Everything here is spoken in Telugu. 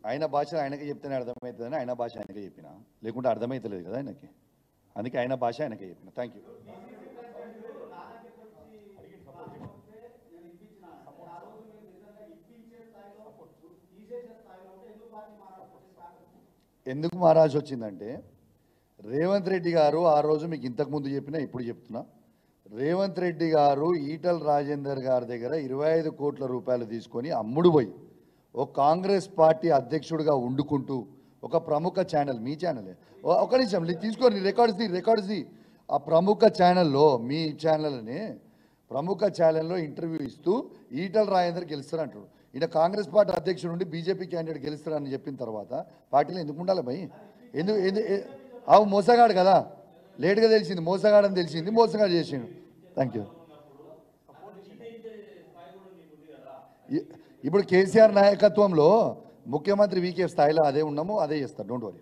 ఆయన భాష ఆయనకే చెప్తేనే అర్థమవుతుందని ఆయన భాష ఆయనకే చెప్పిన, లేకుంటే అర్థమవుతలేదు కదా ఆయనకి, అందుకే ఆయన భాష ఆయనకే చెప్పిన. Thank you. ఎందుకు మారాల్సి వచ్చిందంటే రేవంత్ రెడ్డి గారు ఆ రోజు మీకు ఇంతకుముందు చెప్పినా ఇప్పుడు చెప్తున్నా, రేవంత్ రెడ్డి గారు ఈటల రాజేందర్ గారి దగ్గర 25 కోట్ల రూపాయలు తీసుకొని అమ్ముడు పోయి ఒక కాంగ్రెస్ పార్టీ అధ్యక్షుడిగా ఉండుకుంటూ ఒక ప్రముఖ ఛానల్, మీ ఛానలే, ఒక నిమిషం తీసుకొని రికార్డ్స్ ఆ ప్రముఖ ఛానల్లో, మీ ఛానల్ని ప్రముఖ ఛానల్లో ఇంటర్వ్యూ ఇస్తూ ఈటల రాజేందర్ గెలుస్తారంటాడు. ఈయన కాంగ్రెస్ పార్టీ అధ్యక్షుడు నుండి బీజేపీ క్యాండిడేట్ గెలుస్తారని చెప్పిన తర్వాత పార్టీలో ఎందుకు ఉండాలి భయ్? అవు మోసగాడు కదా, లేట్గా తెలిసింది మోసగాడని తెలిసింది, మోసగాడు చేసిండు. Thank you. ఇప్పుడు కేసీఆర్ నాయకత్వంలో ముఖ్యమంత్రి వీకే స్థాయిలో అదే ఉన్నాము, అదే చేస్తారు. Don't worry.